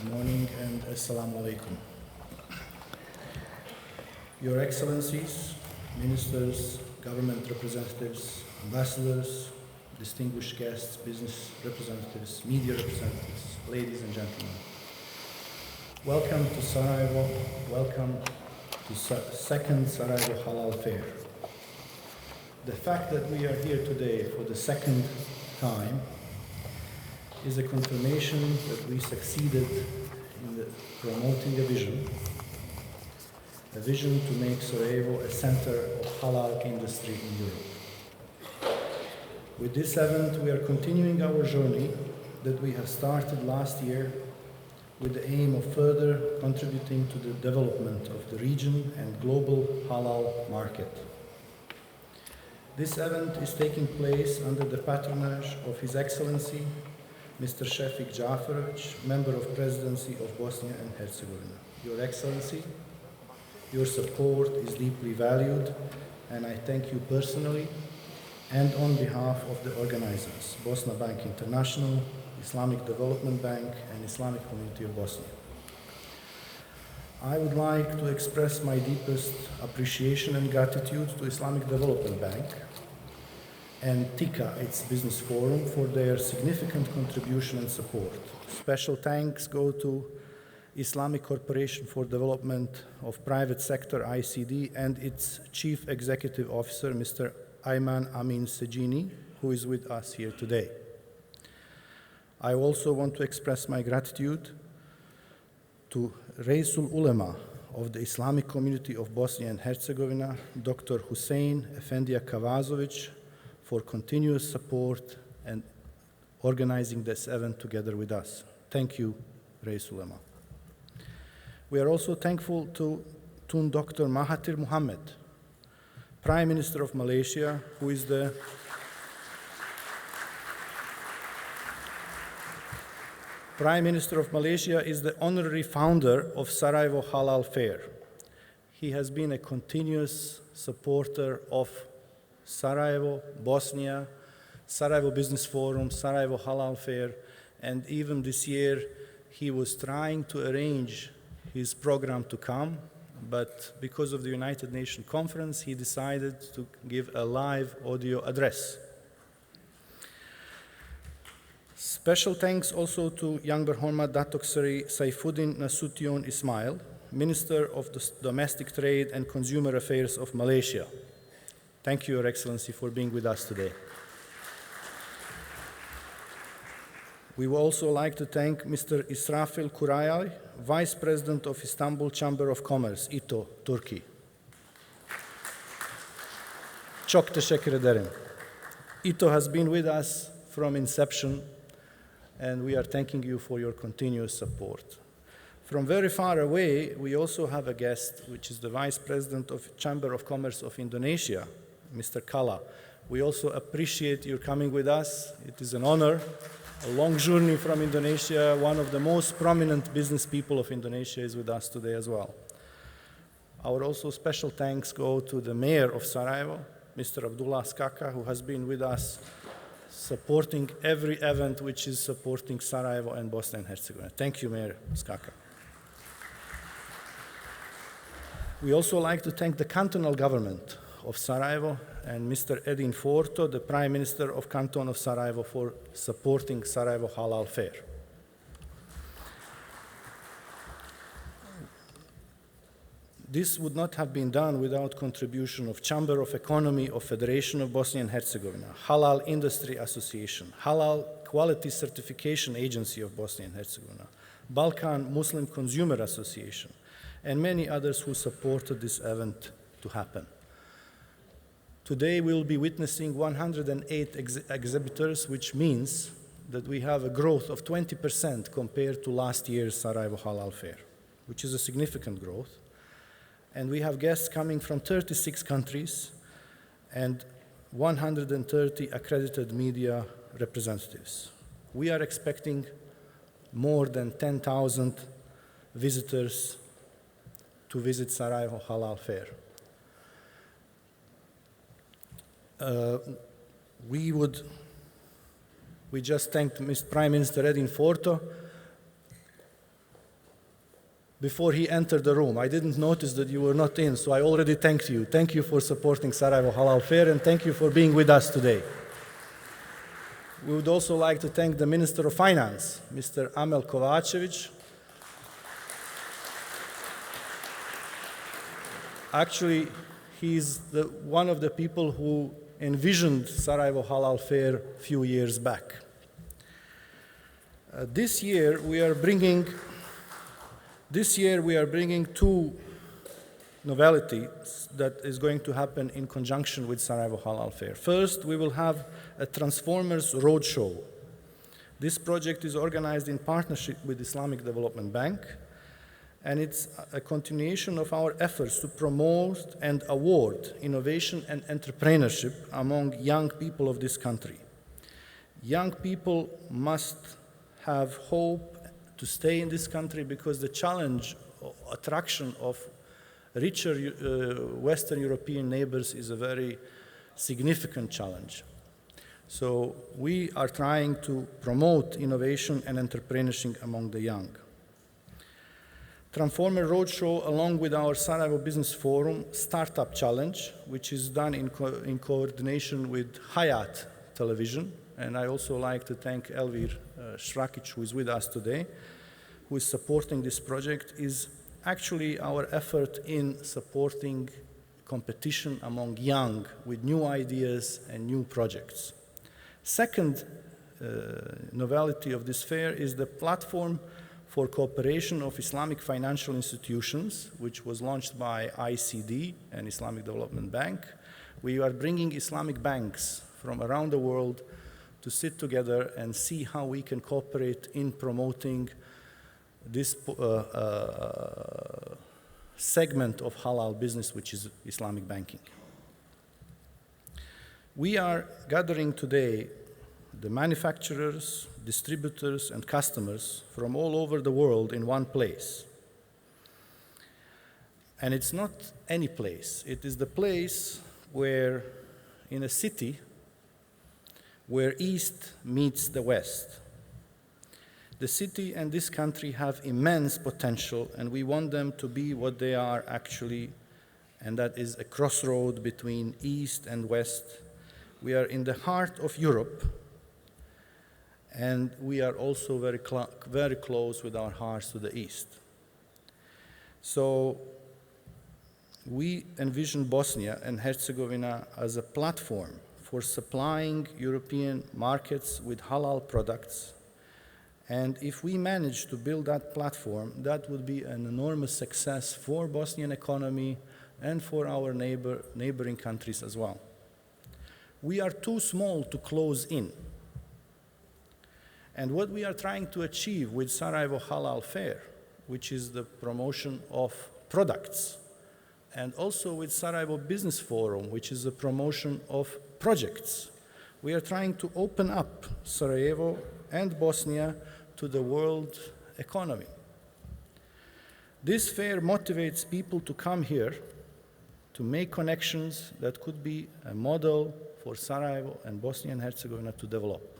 Good morning and Assalamu alaikum. Your Excellencies, Ministers, government representatives, ambassadors, distinguished guests, business representatives, media representatives, ladies and gentlemen. Welcome to Sarajevo, welcome to second Sarajevo Halal Fair. The fact that we are here today for the second time is a confirmation that we succeeded in promoting a vision to make Sarajevo a center of halal industry in Europe. With this event, we are continuing our journey that we have started last year with the aim of further contributing to the development of the region and global halal market. This event is taking place under the patronage of His Excellency, Mr. Šefik Džaferović, Member of Presidency of Bosnia and Herzegovina. Your Excellency, your support is deeply valued, and I thank you personally and on behalf of the organizers, Bosna Bank International, Islamic Development Bank, and Islamic Community of Bosnia. I would like to express my deepest appreciation and gratitude to Islamic Development Bank and TICA, its business forum, for their significant contribution and support. Special thanks go to Islamic Corporation for Development of Private Sector, ICD, and its Chief Executive Officer, Mr. Ayman Amin Sejini, who is with us here today. I also want to express my gratitude to Reisul Ulema of the Islamic Community of Bosnia and Herzegovina, Dr. Hussein Efendija Kavazović, for continuous support and organizing this event together with us. Thank you, Reisul Ulema. We are also thankful to Tun Dr. Mahathir Mohamad, Prime Minister of Malaysia, who is the Prime Minister of Malaysia is the honorary founder of Sarajevo Halal Fair. He has been a continuous supporter of Sarajevo, Bosnia, Sarajevo Business Forum, Sarajevo Halal Fair, and even this year he was trying to arrange his program to come, but because of the United Nations conference, he decided to give a live audio address. Special thanks also to Yang Berhormat Datuk Seri Saifuddin Nasution Ismail, Minister of the Domestic Trade and Consumer Affairs of Malaysia. Thank you, Your Excellency, for being with us today. We would also like to thank Mr. Israfil Kurayay, Vice President of Istanbul Chamber of Commerce, İTO, Turkey. Çok teşekkür ederim. İTO has been with us from inception, and we are thanking you for your continuous support. From very far away, we also have a guest, which is the Vice President of Chamber of Commerce of Indonesia, Mr. Kala. We also appreciate your coming with us. It is an honor, a long journey from Indonesia. One of the most prominent business people of Indonesia is with us today as well. Our also special thanks go to the Mayor of Sarajevo, Mr. Abdullah Skaka, who has been with us supporting every event which is supporting Sarajevo and Bosnia and Herzegovina. Thank you, Mayor Skaka. We also like to thank the cantonal government of Sarajevo and Mr. Edin Forto, the Prime Minister of Canton of Sarajevo, for supporting Sarajevo Halal Fair. This would not have been done without contribution of Chamber of Economy of Federation of Bosnia and Herzegovina, Halal Industry Association, Halal Quality Certification Agency of Bosnia and Herzegovina, Balkan Muslim Consumer Association, and many others who supported this event to happen. Today we will be witnessing 108 exhibitors, which means that we have a growth of 20% compared to last year's Sarajevo Halal Fair, which is a significant growth. And we have guests coming from 36 countries and 130 accredited media representatives. We are expecting more than 10,000 visitors to visit Sarajevo Halal Fair. We just thanked Prime Minister Edin Forto before he entered the room. I didn't notice that you were not in, so I already thanked you. Thank you for supporting Sarajevo Halal Fair, and thank you for being with us today. We would also like to thank the Minister of Finance, Mr. Amer Kovačević. Actually, he's one of the people who envisioned Sarajevo Halal Fair a few years back. This year we are bringing two novelties that is going to happen in conjunction with Sarajevo Halal Fair. First, we will have a Transformers Roadshow. This project is organized in partnership with Islamic Development Bank, and it's a continuation of our efforts to promote and award innovation and entrepreneurship among young people of this country. Young people must have hope to stay in this country because the challenge, attraction of richer Western European neighbors is a very significant challenge. So we are trying to promote innovation and entrepreneurship among the young. Transformer Roadshow, along with our Sarajevo Business Forum Startup Challenge, which is done in coordination with Hayat Television. And I also like to thank Elvir Šrakić, who is with us today, who is supporting this project, is actually our effort in supporting competition among young with new ideas and new projects. Second novelty of this fair is the platform for cooperation of Islamic financial institutions, which was launched by ICD and Islamic Development Bank. We are bringing Islamic banks from around the world to sit together and see how we can cooperate in promoting this segment of halal business, which is Islamic banking. We are gathering today the manufacturers, distributors, and customers from all over the world in one place. And it's not any place. It is the place where, in a city, where East meets the West. The city and this country have immense potential, and we want them to be what they are actually, and that is a crossroad between East and West. We are in the heart of Europe, and we are also very close with our hearts to the East. So we envision Bosnia and Herzegovina as a platform for supplying European markets with halal products. And if we manage to build that platform, that would be an enormous success for Bosnian economy and for our neighboring countries as well. We are too small to close in. And what we are trying to achieve with Sarajevo Halal Fair, which is the promotion of products, and also with Sarajevo Business Forum, which is the promotion of projects, we are trying to open up Sarajevo and Bosnia to the world economy. This fair motivates people to come here to make connections that could be a model for Sarajevo and Bosnia and Herzegovina to develop.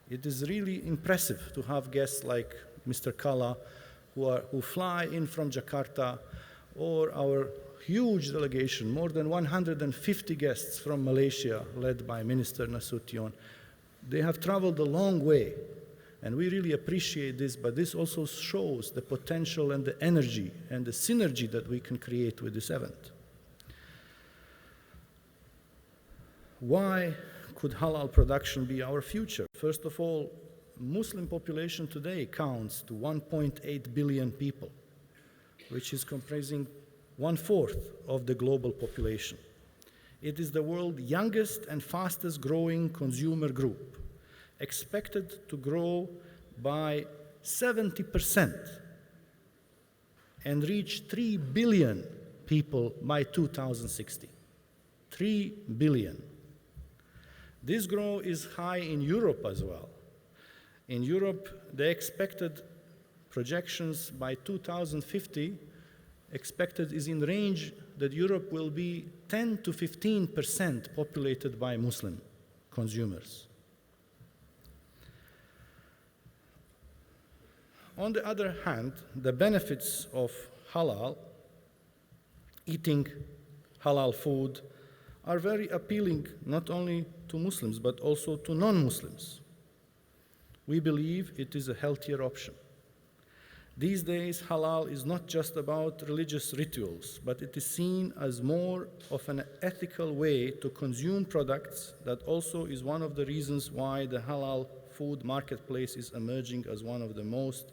It is really impressive to have guests like Mr. Kala who fly in from Jakarta, or our huge delegation, more than 150 guests from Malaysia, led by Minister Nasution. They have traveled a long way, and we really appreciate this, but this also shows the potential and the energy and the synergy that we can create with this event. Why could halal production be our future? First of all, Muslim population today counts to 1.8 billion people, which is comprising 1/4 of the global population. It is the world's youngest and fastest growing consumer group, expected to grow by 70% and reach 3 billion people by 2060. 3 billion. This growth is high in Europe as well. In Europe, the expected projections by 2050 expected is in range that Europe will be 10 to 15% populated by Muslim consumers. On the other hand, the benefits of halal, eating halal food, are very appealing not only to Muslims but also to non-Muslims. We believe it is a healthier option. These days, halal is not just about religious rituals, but it is seen as more of an ethical way to consume products. That also is one of the reasons why the halal food marketplace is emerging as one of the most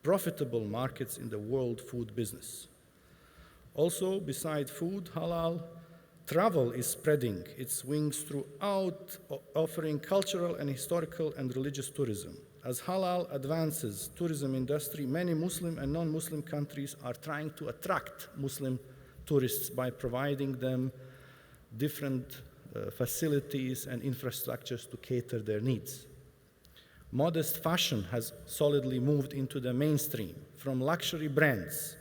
profitable markets in the world food business. Also, beside food, halal travel is spreading its wings throughout, offering cultural and historical and religious tourism. As halal advances tourism industry, many Muslim and non-Muslim countries are trying to attract Muslim tourists by providing them different facilities and infrastructures to cater their needs. Modest fashion has solidly moved into the mainstream, from luxury brands,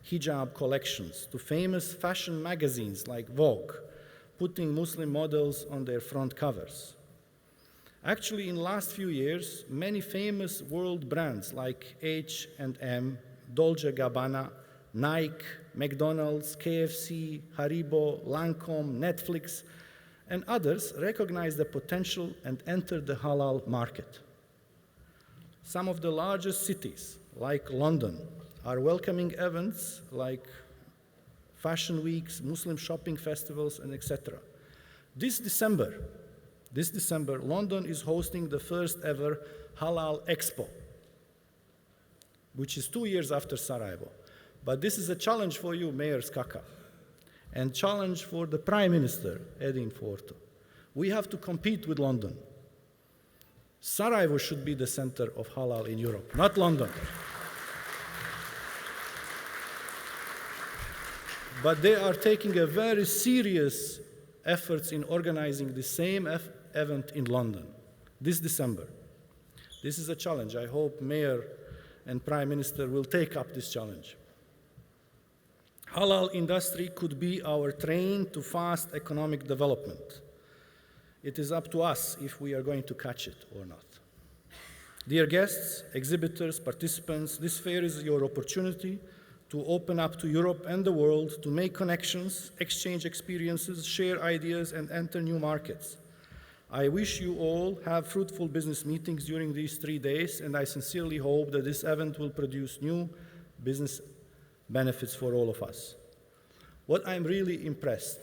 hijab collections, to famous fashion magazines like Vogue, putting Muslim models on their front covers. Actually, in the last few years, many famous world brands like H&M, Dolce & Gabbana, Nike, McDonald's, KFC, Haribo, Lancome, Netflix, and others recognize the potential and enter the halal market. Some of the largest cities, like London, are welcoming events like fashion weeks, Muslim shopping festivals, and etc. This December, London is hosting the first ever Halal Expo, which is 2 years after Sarajevo. But this is a challenge for you, Mayor Skaka, and challenge for the Prime Minister, Edin Forto. We have to compete with London. Sarajevo should be the center of halal in Europe, not London. But they are taking a very serious efforts in organizing the same event in London this December. This is a challenge. I hope Mayor and Prime Minister will take up this challenge. Halal industry could be our train to fast economic development. It is up to us if we are going to catch it or not. Dear guests, exhibitors, participants, this fair is your opportunity to open up to Europe and the world, to make connections, exchange experiences, share ideas, and enter new markets. I wish you all have fruitful business meetings during these 3 days, and I sincerely hope that this event will produce new business benefits for all of us. What I'm really impressed,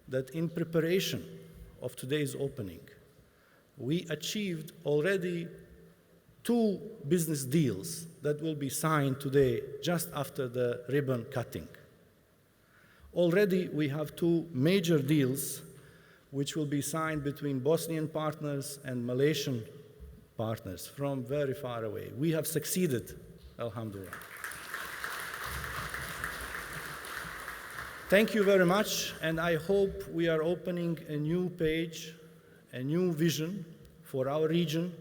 that in preparation of today's opening, we achieved already 2 business deals that will be signed today just after the ribbon cutting. Already we have 2 major deals which will be signed between Bosnian partners and Malaysian partners from very far away. We have succeeded, alhamdulillah. Thank you very much, and I hope we are opening a new page, a new vision for our region,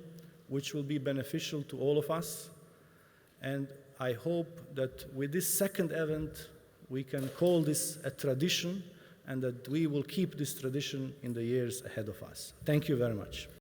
which will be beneficial to all of us. And I hope that with this second event, we can call this a tradition, and that we will keep this tradition in the years ahead of us. Thank you very much.